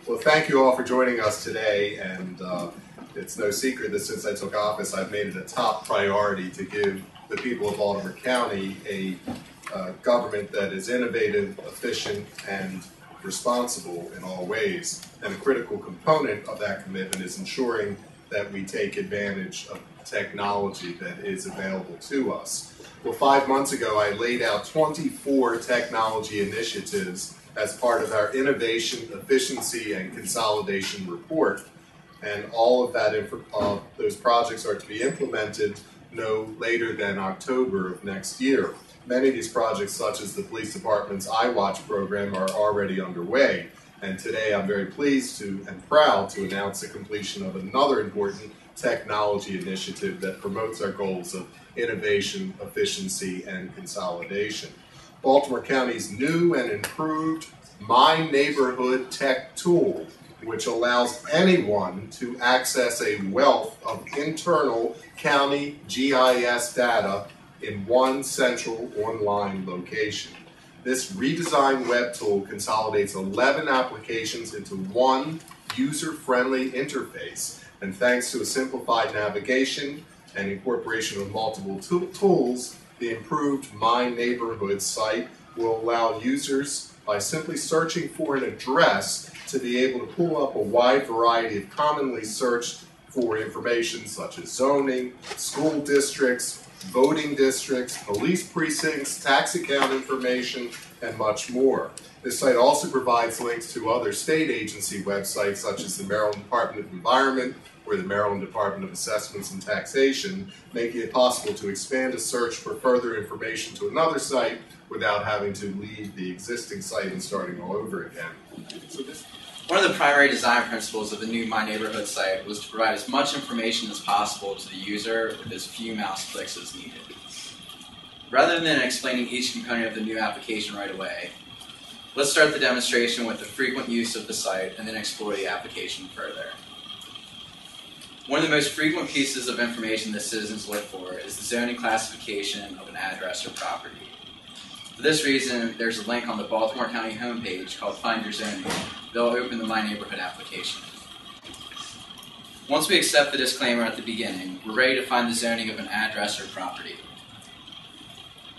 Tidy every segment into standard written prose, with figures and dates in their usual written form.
Well, thank you all for joining us today, and it's no secret that since I took office, I've made it a top priority to give the people of Baltimore County a government that is innovative, efficient, and responsible in all ways. And a critical component of that commitment is ensuring that we take advantage of technology that is available to us. Well, 5 months ago, I laid out 24 technology initiatives as part of our Innovation, Efficiency, and Consolidation report. And all of those projects are to be implemented no later than October of next year. Many of these projects, such as the Police Department's iWatch program, are already underway. And today I'm very pleased and proud to announce the completion of another important technology initiative that promotes our goals of innovation, efficiency, and consolidation. Baltimore County's new and improved My Neighborhood Tech tool, which allows anyone to access a wealth of internal county GIS data in one central online location. This redesigned web tool consolidates 11 applications into one user-friendly interface, and thanks to a simplified navigation and incorporation of multiple tools, the improved My Neighborhood site will allow users, by simply searching for an address, to be able to pull up a wide variety of commonly searched for information such as zoning, school districts, voting districts, police precincts, tax account information, and much more. This site also provides links to other state agency websites such as the Maryland Department of Environment or the Maryland Department of Assessments and Taxation, making it possible to expand a search for further information to another site without having to leave the existing site and starting all over again. One of the primary design principles of the new My Neighborhood site was to provide as much information as possible to the user with as few mouse clicks as needed. Rather than explaining each component of the new application right away, let's start the demonstration with the frequent use of the site and then explore the application further. One of the most frequent pieces of information that citizens look for is the zoning classification of an address or property. For this reason, there's a link on the Baltimore County homepage called Find Your Zoning that will open the My Neighborhood application. Once we accept the disclaimer at the beginning, we're ready to find the zoning of an address or property.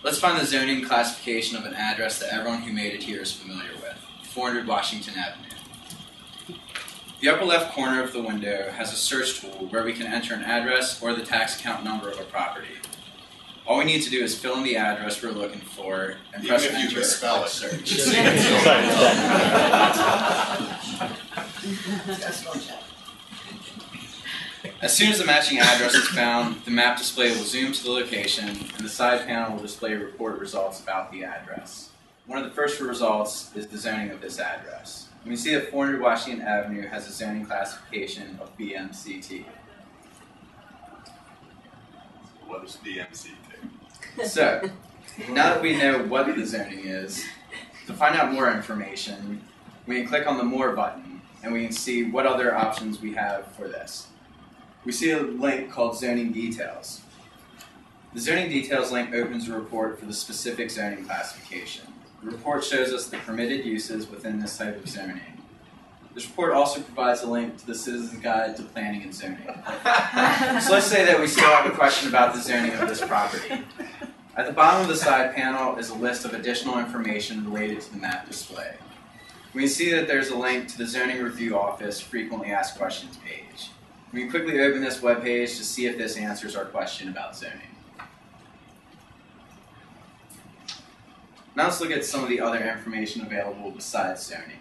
Let's find the zoning classification of an address that everyone who made it here is familiar with, 400 Washington Avenue. The upper left corner of the window has a search tool where we can enter an address or the tax account number of a property. All we need to do is fill in the address we're looking for and press enter or search. As soon as the matching address is found, the map display will zoom to the location and the side panel will display report results about the address. One of the first results is the zoning of this address. We see that 400 Washington Avenue has a zoning classification of BMCT. What is BMCT? So, now that we know what the zoning is, to find out more information, we can click on the More button, and we can see what other options we have for this. We see a link called Zoning Details. The Zoning Details link opens a report for the specific zoning classification. The report shows us the permitted uses within this type of zoning. This report also provides a link to the Citizen's Guide to Planning and Zoning. So let's say that we still have a question about the zoning of this property. At the bottom of the side panel is a list of additional information related to the map display. We can see that there's a link to the Zoning Review Office Frequently Asked Questions page. We can quickly open this web page to see if this answers our question about zoning. Now let's look at some of the other information available besides zoning.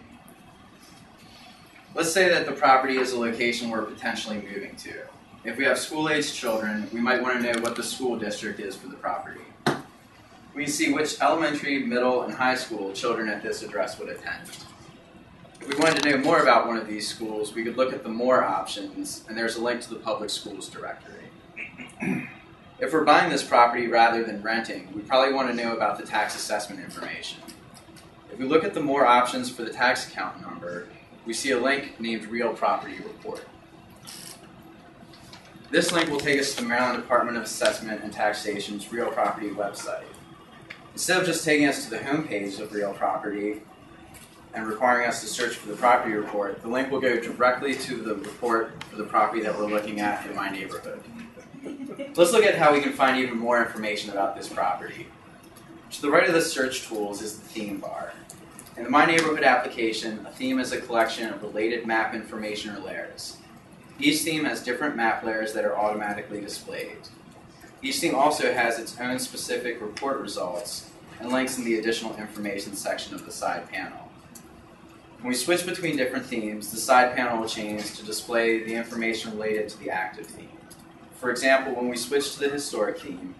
Let's say that the property is a location we're potentially moving to. If we have school-aged children, we might want to know what the school district is for the property. We can see which elementary, middle, and high school children at this address would attend. If we wanted to know more about one of these schools, we could look at the More options, and there's a link to the public schools directory. If we're buying this property rather than renting, we probably want to know about the tax assessment information. If we look at the More options for the tax account number, we see a link named Real Property Report. This link will take us to the Maryland Department of Assessment and Taxation's Real Property website. Instead of just taking us to the home page of Real Property, and requiring us to search for the property report, the link will go directly to the report for the property that we're looking at in my neighborhood. Let's look at how we can find even more information about this property. To the right of the search tools is the theme bar. In the My Neighborhood application, a theme is a collection of related map information or layers. Each theme has different map layers that are automatically displayed. Each theme also has its own specific report results and links in the additional information section of the side panel. When we switch between different themes, the side panel will change to display the information related to the active theme. For example, when we switch to the historic theme,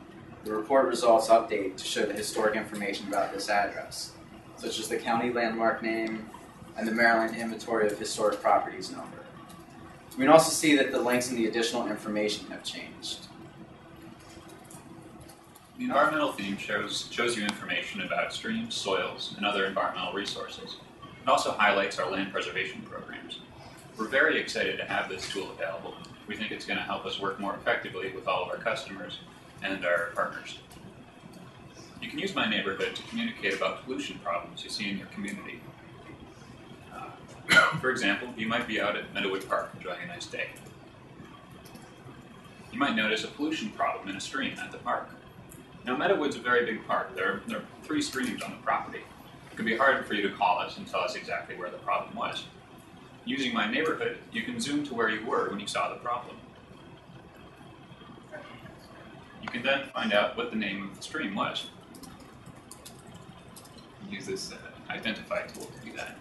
the report results update to show the historic information about this address, such as the county landmark name and the Maryland Inventory of Historic Properties number. We can also see that the links in the additional information have changed. The environmental theme shows you information about streams, soils, and other environmental resources. It also highlights our land preservation programs. We're very excited to have this tool available. We think it's going to help us work more effectively with all of our customers and our partners. You can use My Neighborhood to communicate about pollution problems you see in your community. For example, you might be out at Meadowood Park enjoying a nice day. You might notice a pollution problem in a stream at the park. Now, Meadowood's a very big park. There are 3 streams on the property. It can be hard for you to call us and tell us exactly where the problem was. Using My Neighborhood, you can zoom to where you were when you saw the problem. You can then find out what the name of the stream was. Use this identify tool to do that.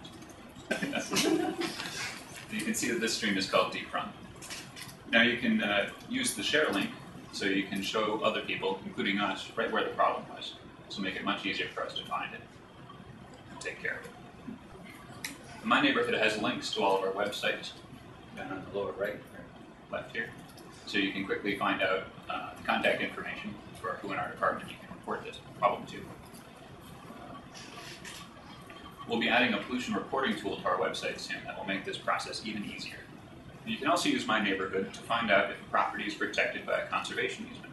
You can see that this stream is called Deep Run. Now you can use the share link so you can show other people, including us, right where the problem was. This will make it much easier for us to find it and take care of it. My Neighborhood has links to all of our websites down on the lower right or left here. So you can quickly find out contact information for who in our department you can report this problem to. We'll be adding a pollution reporting tool to our website soon that will make this process even easier. You can also use My Neighborhood to find out if a property is protected by a conservation easement.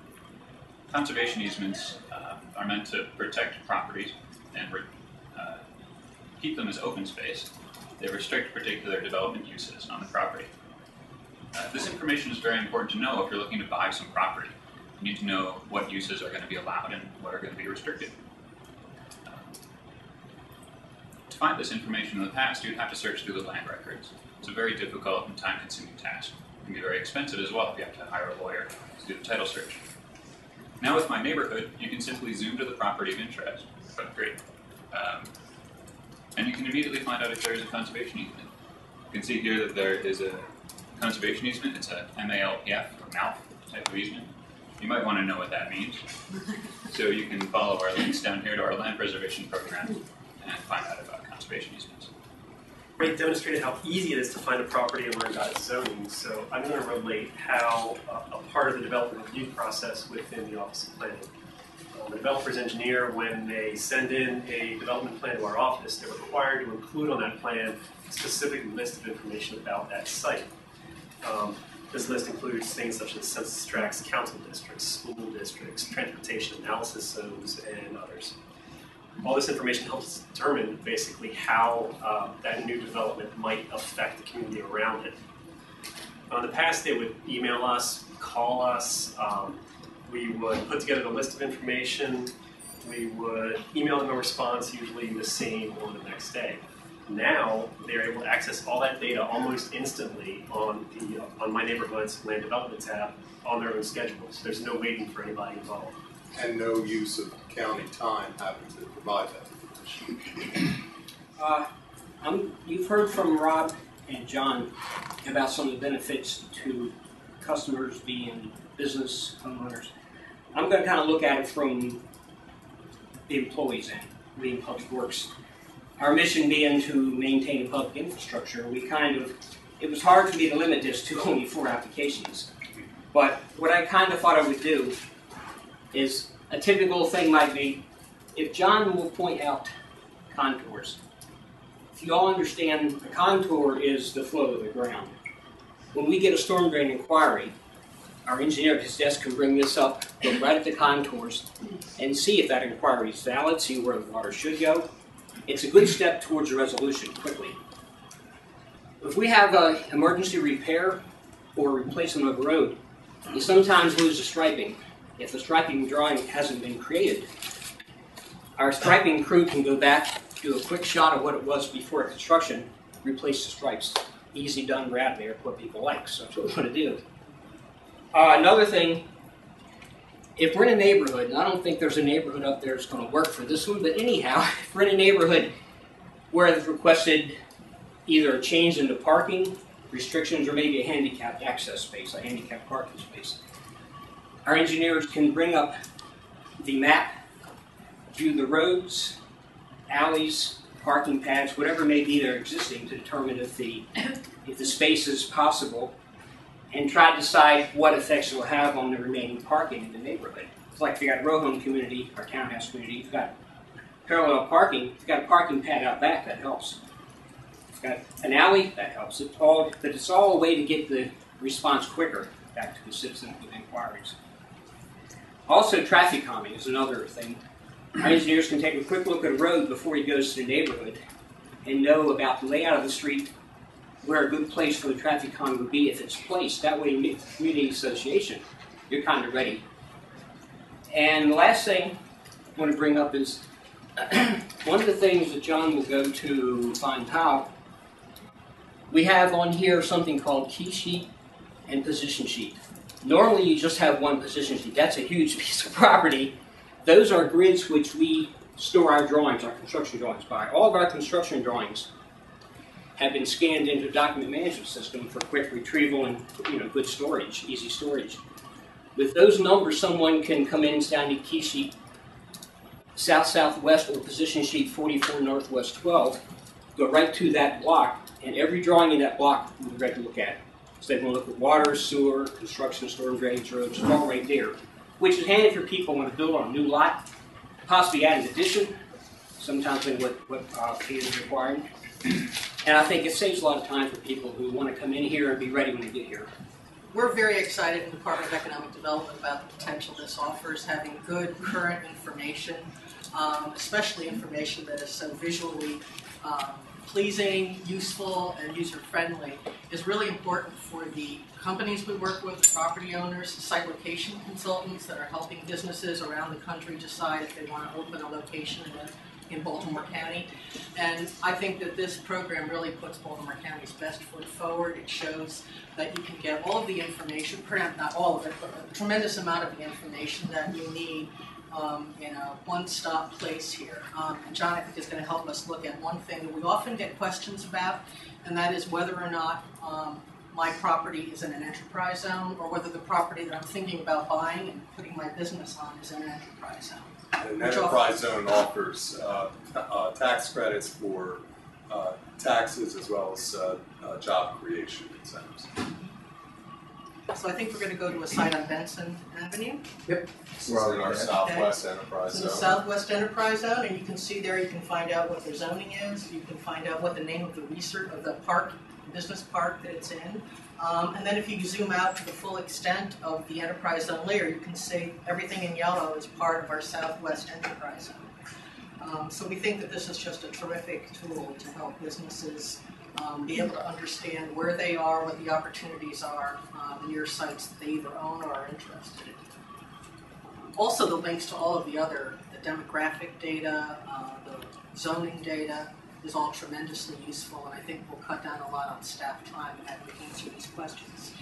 Conservation easements are meant to protect properties and keep them as open space. They restrict particular development uses on the property. This information is very important to know if you're looking to buy some property. You need to know what uses are going to be allowed and what are going to be restricted. To find this information in the past, you'd have to search through the land records. It's a very difficult and time-consuming task. It can be very expensive as well if you have to hire a lawyer to do the title search. Now with My Neighborhood, you can simply zoom to the property of interest. Oh, great. And you can immediately find out if there is a conservation easement. You can see here that there is a conservation easement. It's a MALPF, or MALF type of easement. You might want to know what that means. So you can follow our links down here to our land preservation program and find out about conservation easements. Ray demonstrated how easy it is to find a property and learn about its zoning, so I'm going to relate how a part of the development review process within the Office of Planning. The developer's engineer, when they send in a development plan to our office, they're required to include on that plan a specific list of information about that site. This list includes things such as census tracts, council districts, school districts, transportation analysis zones, and others. All this information helps us determine basically how that new development might affect the community around it. In the past, they would email us, call us, we would put together the list of information, we would email them a response, usually the same or the next day. Now, they're able to access all that data almost instantly on My Neighborhood's Land Development tab on their own schedules. There's no waiting for anybody involved. And no use of county time having to provide that information. You've heard from Rob and John about some of the benefits to customers being business homeowners. I'm going to kind of look at it from the employees' end, being public works. Our mission being to maintain a public infrastructure, it was hard for me to limit this to only 4 applications. But what I kind of thought I would do is a typical thing might be, if John will point out contours. If you all understand, the contour is the flow of the ground. When we get a storm drain inquiry, our engineer at his desk can bring this up, look right at the contours, and see if that inquiry is valid, see where the water should go, it's a good step towards a resolution quickly. If we have an emergency repair or replacement of a road, you sometimes lose the striping. If the striping drawing hasn't been created, our striping crew can go back, do a quick shot of what it was before construction, replace the stripes. Easy done, Brad, there, what people like, so that's what we want to do. Another thing, if we're in a neighborhood, and I don't think there's a neighborhood up there that's going to work for this one, but anyhow, if we're in a neighborhood where they've requested either a change in the parking restrictions or maybe a handicapped access space, a handicapped parking space, our engineers can bring up the map, view the roads, alleys, parking pads, whatever may be there existing to determine if the space is possible, and try to decide what effects it will have on the remaining parking in the neighborhood. It's like if you got a row home community or townhouse community, you've got parallel parking, if you've got a parking pad out back, that helps. If you've got an alley, that helps. But it's all a way to get the response quicker back to the citizen with inquiries. Also, traffic calming is another thing. Our engineers can take a quick look at a road before he goes to the neighborhood and know about the layout of the street, where a good place for the traffic calming would be if it's placed. That way, in community association, you're kind of ready. And the last thing I want to bring up is one of the things that John will go to find how, we have on here something called key sheet and position sheet. Normally, you just have one position sheet. That's a huge piece of property. Those are grids which we store our drawings, our construction drawings by. All of our construction drawings have been scanned into a document management system for quick retrieval and good storage, easy storage. With those numbers, someone can come in and say, I need key sheet south-southwest or position sheet 44 northwest 12, go right to that block, and every drawing in that block we'll be ready to look at. So they can look at water, sewer, construction, storm drainage roads, it's all right there. Which is handy for people who want to build on a new lot, possibly add an addition, sometimes in what is required. And I think it saves a lot of time for people who want to come in here and be ready when they get here. We're very excited in the Department of Economic Development about the potential this offers, having good current information, especially information that is so visually pleasing, useful, and user-friendly is really important for the companies we work with, the property owners, site location consultants that are helping businesses around the country decide if they want to open a location in Baltimore County. And I think that this program really puts Baltimore County's best foot forward. It shows that you can get all of the information, perhaps not all of it, but a tremendous amount of the information that you need in a one-stop place here. And John, I think, is going to help us look at one thing that we often get questions about, and that is whether or not my property is in an enterprise zone, or whether the property that I'm thinking about buying and putting my business on is in an enterprise zone. An enterprise zone offers tax credits for taxes as well as job creation incentives. So I think we're going to go to a site on Benson Avenue. Yep. We're in our Southwest Enterprise Zone. Southwest Enterprise Zone, and you can see there, you can find out what their zoning is, you can find out what the name of the research of the park, business park that it's in. And then if you zoom out to the full extent of the Enterprise Zone layer, you can see everything in yellow is part of our Southwest Enterprise Zone. So we think that this is just a terrific tool to help businesses be able to understand where they are, what the opportunities are near sites that they either own or are interested in. Also, the links to all of the demographic data, the zoning data is all tremendously useful, and I think will cut down a lot on staff time and having to answer these questions.